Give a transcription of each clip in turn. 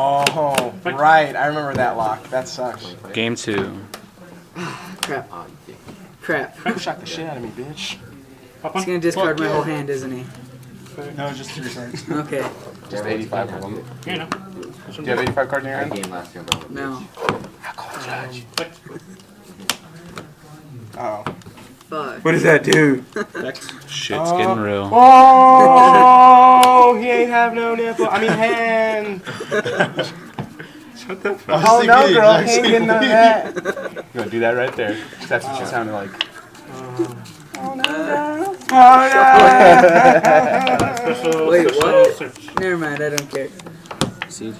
Oh, right. I remember that lock. That sucks. Game 2. Crap. Crap. Shot the shit out of me, bitch. He's gonna discard my whole hand, isn't he? No, just 3 cards. Okay. Just 85 of them. You know. Do you have 85 cards in your I hand? game last year, but No. Oh. Fuck. What does that do? Shit's getting real. Oh, he ain't have no nipple. I mean, hand. Shut the fuck Oh, no, girl. He ain't getting none of that. You gonna do that right there? That's what she sounded like. Oh, no, girl. Oh, Special, Wait, special what? search. Never mind, I don't care. Seed.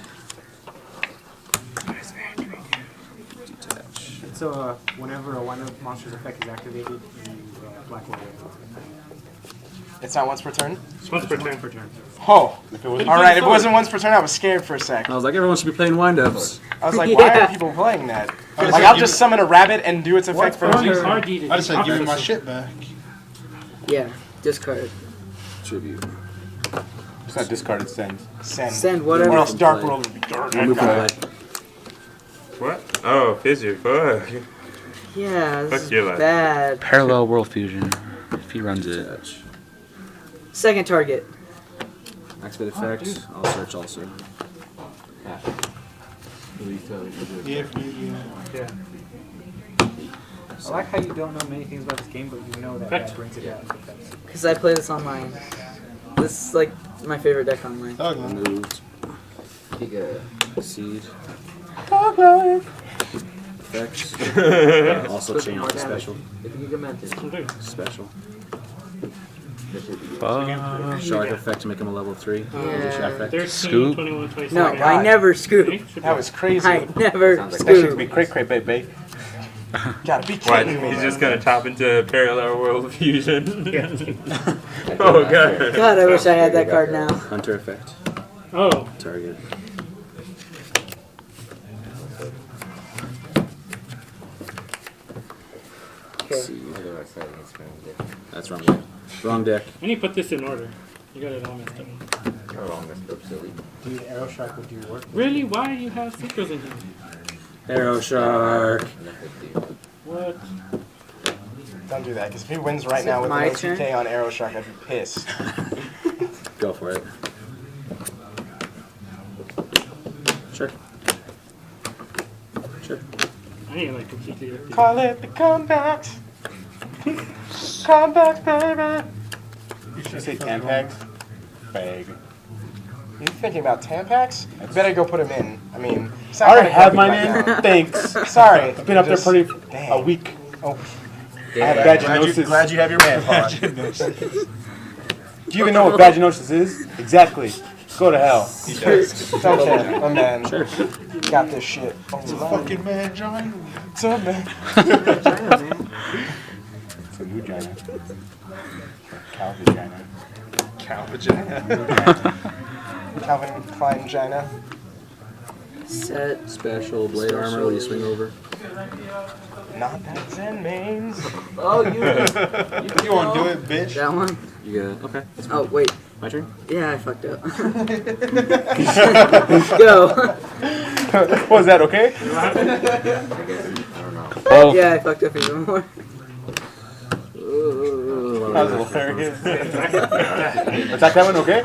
So, whenever one of monster's effect is activated, you black away. It's not once per turn? It's once per turn. Oh. Alright, if it wasn't once per turn, I was scared for a sec. I was like, everyone should be playing wind-ups. I was like, why are people playing that? Like, I'll just summon a rabbit and do its effect for a Only turn. card deed is I just said, give me my opposite. shit back. Yeah, discard. Tribute. It's not discarded, send. Send whatever. Or else Dark World would be dark. Remove from play. What? Oh, fizzy. Fuck. Yeah, this Fuck your is life. bad. Parallel World Fusion. If he runs it. Second target. Activate effect. I'll search also. Yeah. I like how you don't know many things about this game, but you know that that brings it out. Because I play this online. This is like my favorite deck online. Removed. Giga. Seed. Effects. Also change the special. If you get mented, Special. that should be Shark effect to make him a level 3. Yeah. Effect. 13, Scoop. 21, 27. No, I never scoop. That was crazy. I never Sounds like That should scoop. be cray cray, baby. Gotta be What? kidding me. He's just gonna chop into parallel world fusion. Oh god. God, I wish I had that card now. Hunter effect. Oh. Target. Okay. Seed. otherwise I think it's going to That's wrong deck. Wrong deck. I need to put this in order. You got it all messed up. go wrong. That's so silly. Dude, Arrow Shark would do work. Really? Why do you have synchros in here? Arrow Shark. What? Don't do that, because if he wins right Is now it with my an turn? OTK on Arrow Shark, I'd be pissed. Go for it. Sure. Sure. I ain't like completely empty. Call it the comeback. Comeback, baby. You should say Tampax. Bag. You thinking about Tampax? You better go put him in. I mean, I already have mine in. Thanks. Sorry. It's been up there pretty Damn. a week. Oh, I have vaginosis. glad you have your man pod. Do you even know what vaginosis is? Exactly. Go to hell. Okay, my man. Sure. Got this shit. It's a fucking mangina. It's a man. It's a vagina. Cow vagina. Cow vagina. Calvin Klein vagina. Set. Special blade armor when you swing over. Not that Zen mains. Oh, you. You won't do it, bitch. That one? You get it. Okay. That's Oh, wait. my turn. Yeah, I fucked up. Go. Was that okay? I don't know. Oh. Yeah, I fucked up even more. That was hilarious. Attack that one, okay?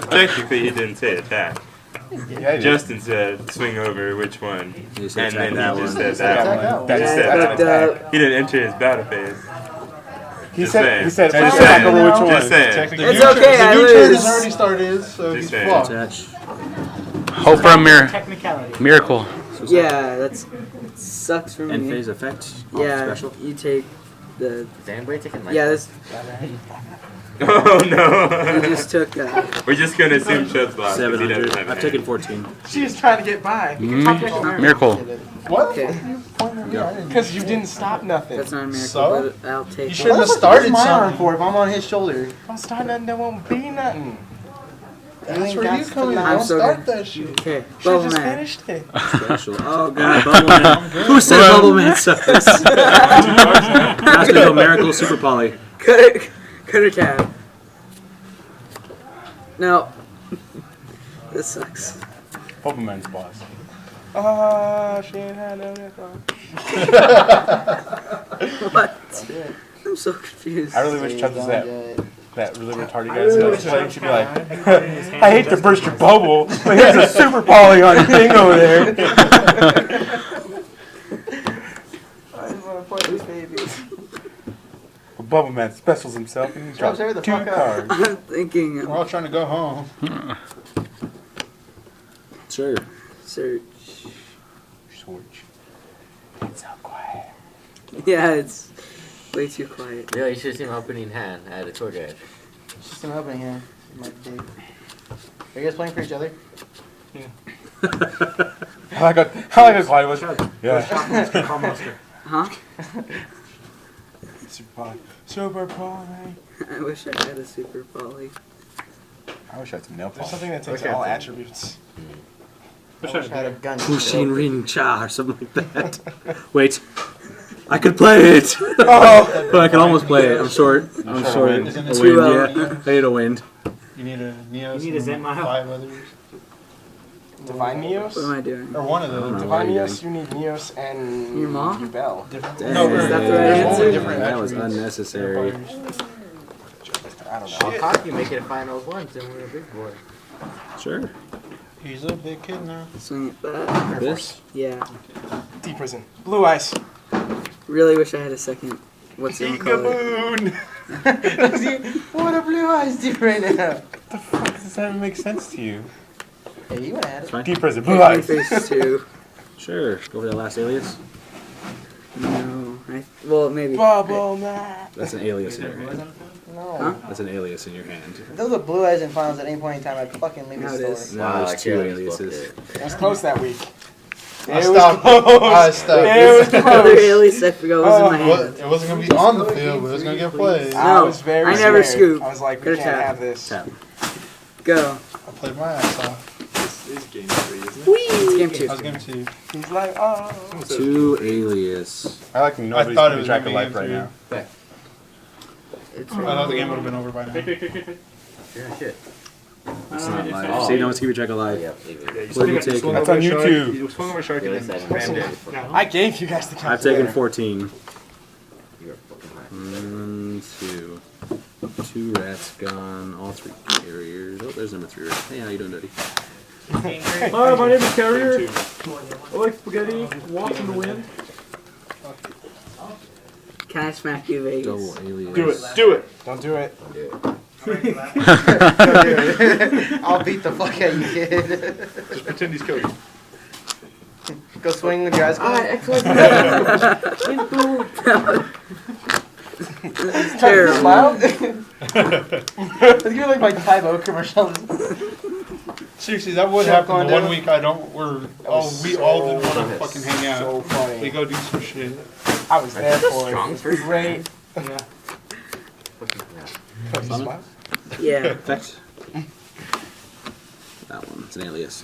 Technically, he didn't say attack. Yeah, Justin said swing over which one. You said And then attack he that just one. said that one. That Just is said Fucked that one. up. He didn't enter his battle phase. He Just said, saying. he said, Just attack saying. over which one? Just saying. It's okay, I lose. started, so Just saying. Attach. Hope for a Technicality. miracle. Yeah, that's sucks for End me. phase effect. Yeah, Special. you take the. Is anybody taking life? Yeah, this. Oh no. You just took. We're just gonna assume Chud's lost. 'cause he doesn't 700. have I've an taken hand. 14. She's trying to get by. Miracle. What? Okay, Because you didn't stop nothing. that's not a miracle, So? but I'll take. You shouldn't have started my arm for if I'm on his shoulder. If I'm starting nothing, there won't be nothing. That's where you come in. I'm Don't so start good. that shit. Okay, Should've Bubble just Man. finished it. Special. Oh god, Bubble Man. Who said Bubble Man sucks? Has to go Miracle Super Poly. Cut it tab. No. This sucks. Bubble Man's boss. Oh, she ain't had no nipple. What? I'm so confused. I really wish Chubbs was that really retarded guy really that wish playing. She'd be like, his hand I hate to burst your bubble, but here's a super poly on your thing over there. I just want to play these babies. But Bubble Man specials himself and he drops hurry the 2 fuck up. cards. I'm thinking. We're all trying to go home. Sure. Search. Switch. It's so quiet. Yeah, it's way too quiet. Yeah, you should have seen my opening hand. I had a tour guide. It's just an opening here. My dig. Are you guys playing for each other? I like a quiet one. Yeah. Call Monster. Huh? Super poly. Super poly. I wish I had a super poly. I wish I had some nail There's polish. something that takes Okay. all attributes. I wish I had a gun. Hushin Rin Cha or something like that. Wait. I could play it! Oh! But I can almost play it. I'm short. I'm short. A Isn't wind, it Too yeah. I need a wind. You need a Neos. You need a Zen and Mile. 5 others. Divine What am Neos? I doing? Or one of I don't those. know. Divine what are you Neos, you need Neos and Your mom? your bell. Different. Dang, No, Is that the right there's answer? only different that was attributes. unnecessary. I don't know. I'll copy you, make it a finals once, and we're a big boy. Sure. He's a big kid now. Swing it back. This? Yeah. Deep prison. Blue ice. Really wish I had a second. What's it called? Gaboon! What a blue eyes do right now? What the fuck does that even make sense to you? Hey, you would have had It's it. fine. Deep prison, blue eyes. Face 2. Sure. Go for that last alias. No. Well, maybe. Bubble man. That's an alias in your hand. No. Huh? That's an alias in your hand. If there was a blue eyes in finals at any point in time, I'd fucking leave Now the it is. store. No, Wow, there's I 2 can't aliases. book It was close that week. I It was stopped. close. I stopped. It was The other close. alias I forgot was in my Well, hand. it wasn't going to be on the field, but it was going to get played. I No, was very I never scared. scoop. I was like, we Gotta can't tap. have this. Tap. Go. I played my ass off. This game 3, isn't it? It's game 2. I was going to. He's like, oh. 2 alias. I like when nobody's thought it keeping was track of gonna be life game right 2. now. It's I thought the game would have been over by now. Quick. Yeah, shit. It's not live. Oh. See, no one's keeping track of Oh, live. yeah, leave it. What have you taken? That's on YouTube. You swung over a shark Really and then sad. rammed it. I gave you guys the I've calculator. taken 14. You are fucking right. 1, 2. 2 rats gone. All 3 carriers. Oh, there's number 3 rat. Hey, how you doing, Daddy? Hi, my name is Carrier. I like spaghetti, walks in the wind. Can I smack you, Vegas? Double alias. Do it, do it. Don't do it. Don't do it. I'll beat the fuck out of you, kid. Just pretend he's Cody. Go swing with your eyes closed. This is terrible. Smile. Let's give it like my Tybo commercials. Seriously, that would Shit happen going the one down. week I don't. We all didn't want to fucking hang out. So We funny. go do some shit. I was there for Strong it. first. Great. Yeah. Summon? Yeah. Effect. That one. It's an alias.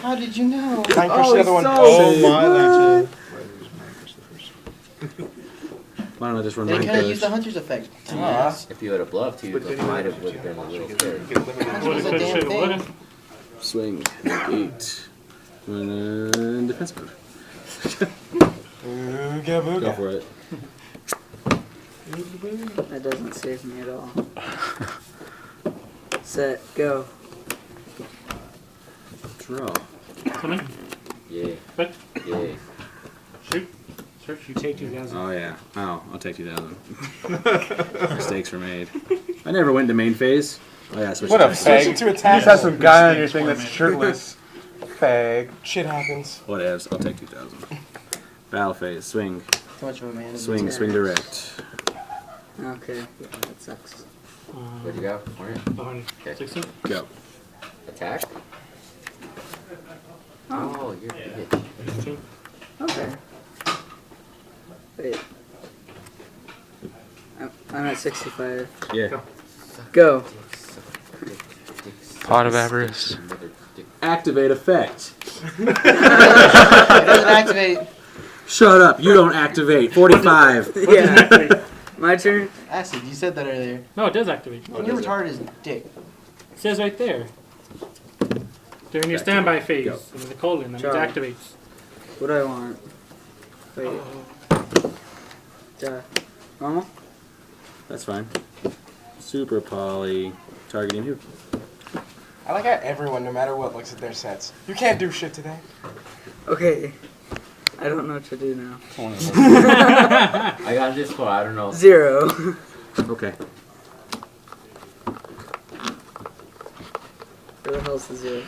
How did you know? Time push the other one. Oh my, that's Why don't I just run They mine kind of use the push? hunter's effect. If you would have bluffed, you might have would have been a little scary. Hunter's a damn thing. Swing. 8. And defense mode. Ooga Go booga. for it. That doesn't save me at all. Set. Go. Draw. Something? Yeah. What? Yeah. Shoot. You take 2,000. Oh, yeah. Oh, I'll take 2,000. Mistakes were made. I never went to main phase. Oh, yeah, switch What a to Switch it fag. to You attack. just have some guy on your thing that's shirtless. Fag. Shit happens. Whatevs. I'll take 2,000. Battle phase. Swing. Too much of a man. Swing. Swing direct. Okay. Yeah, that sucks. What'd you got? Orient? Behind. Okay. 16? Go. Attack? Oh, you're a bitch. 16. Okay. Wait. I'm at 65. Yeah. Go. Pot of avarice. Activate effect. It doesn't activate. Shut up. You don't activate. 45. Yeah. My turn. Acid, you said that earlier. No, it does activate. You're retarded as dick. It says right there. During your standby phase, with the colon, and it Charge. activates. What do I want? Wait. Normal? That's fine. Super poly. Targeting who? I like how everyone, no matter what, looks at their sets. You can't do shit today. Okay. I don't know what to do now. I got this for, I don't know. 0. Okay. Where the hell's the 0?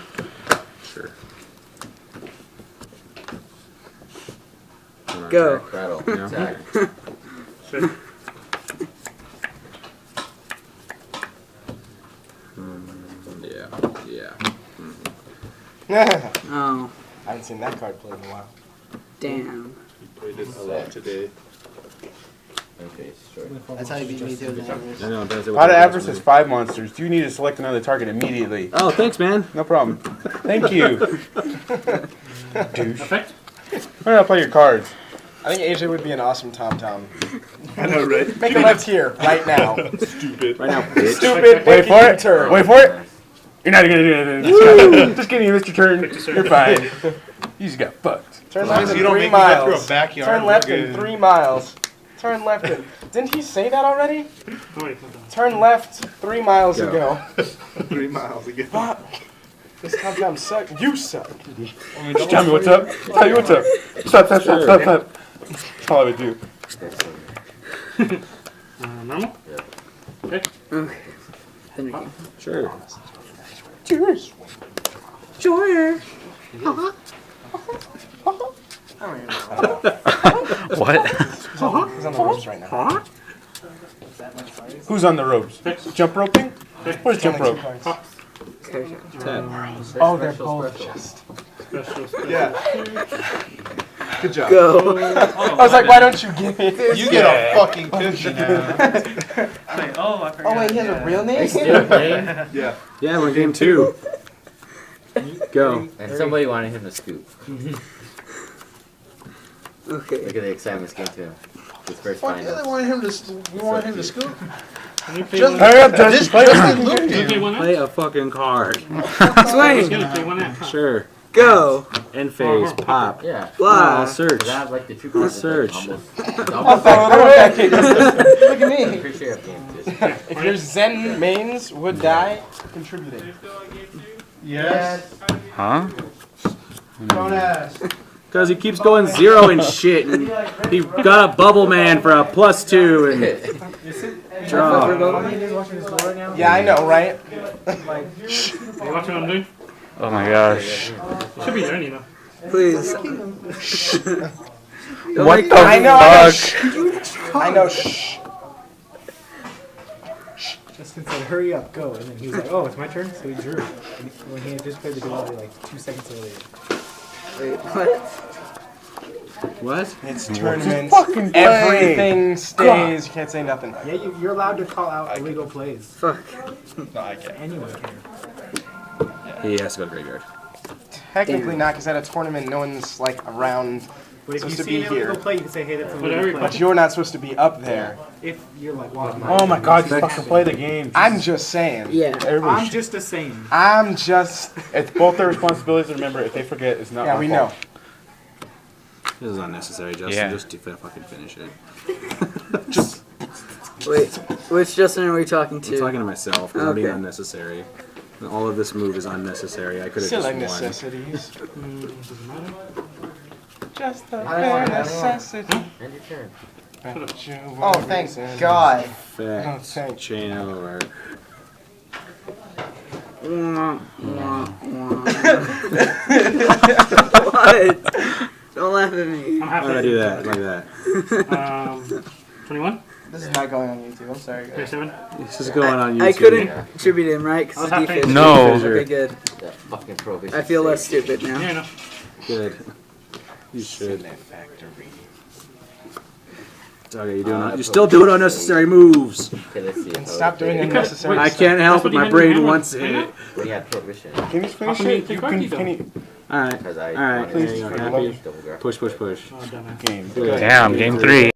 Sure. Go. Rattle. Yeah. Attack. Yeah. Oh, I haven't seen that card played in a while. damn. Played it a lot today. Okay, sure. That's how you beat me too. I know, that's it. Pot of Avarice has 5 monsters. You need to select another target immediately. Oh, thanks, man. No problem. Thank you. Douche. Effect? Why not play your cards? I think AJ would be an awesome tom-tom. I know, right? Make a let's hear right now. Stupid. Right now, bitch. Stupid. Wait for it. Turn. Wait for it. You're not gonna do anything. Just kidding, you missed your turn. You're fine. You just got fucked. Turn left in You don't 3 make me get through miles. a backyard. Turn we're left in good. 3 miles. Turn left in. Didn't he say that already? Oh, wait, hold on. Turn left 3 miles Go. ago. 3 miles again. Fuck. This tom-tom sucks. You suck. Just tell me what's up. Tell you what's up. Stop. That's all I would do. Normal? Okay. Okay. Then we Sure. Cheers. Sure. What? He's on the ropes right now. Who's on the ropes? Jump roping? Where's jump rope? Okay. Oh, they're both just. Yeah. Good job. Go. I was like, why don't you give me this? You get a fucking cookie now. Oh wait, he has a real name? Still playing? Yeah. Yeah, we're in game 2. Go. And somebody wanted him to scoop. Okay. Look at the excitement came to him. His first Fuck yeah, final. they wanted him to. We wanted him to scoop. Can you play Just- one? Hurry up, Justin. Play Justin it. looped Can you play him. one Play out? a fucking card. He's Swing. gonna play one out. Sure. Go. End phase. Pop. Yeah. I'll Blah. search. Because I have like the two cards. Search. Almost. Look at me. Pretty sure I've gamed this. If your Zen mains would die, contributing. Yes. Huh? Don't ask. Because he keeps going 0 and shit. And he got a bubble man for a +2 and draw. Yeah, I know, right? Are you watching what I'm doing? Oh my gosh. It should be Turny though. Please. What the I know, I know. fuck? I know. Shh. Justin said, hurry up, go. And then he was like, oh, it's my turn? So he drew. And when he had just played the duality like 2 seconds earlier. Wait, what? What? It's tournaments. Fucking play. Everything stays. You can't say nothing. Yeah, you're allowed to call out illegal plays. Fuck. No, I can't. Anyone can. He has to go to graveyard. Technically not, because at a tournament, no one's like around. But if you Supposed to see be an illegal here. play, you can say, hey, that's a But legal everybody- play. But you're not supposed to be up there. If you're like, wow, Oh my god, just fucking play the game. I'm just saying. Yeah. Everybody I'm should- just a saying. I'm just. It's both their responsibilities. Remember, if they forget, it's not Yeah, my we fault. know. This is unnecessary, Justin. Yeah. Just to fucking finish it. Wait, which Justin are we talking I'm to? talking to myself because I'm being Okay. unnecessary. And all of this move is unnecessary. I could have Silly just won. necessities. Just a I don't bare want it, I don't want it. necessity. And your turn. But you Oh, were thank in- God. Effect. thank Chain over. Wah, wah, wah. What? Don't laugh at me. I'm How did I happy. do that? Like that. 21? This is not going on YouTube. I'm sorry, guys. 27? This is going on YouTube. I couldn't attribute him, right? Because I was the happy. defense. No. Okay, good. That fucking prohibition. I feel less save. stupid now. Yeah, no. Good. You should. Factory. Okay, you doing? You still doing unnecessary moves. Okay, let's see. And stop doing it. unnecessary. I can't help it. That's what My you brain meant to wants do. it. We had prohibition. Can you finish How come you it? take cards, Can you? All right. Because I All right. wanted There to you go. use Happy. double graph. Push, push, push. Oh, dumbass. Game. Good. Damn, game 3.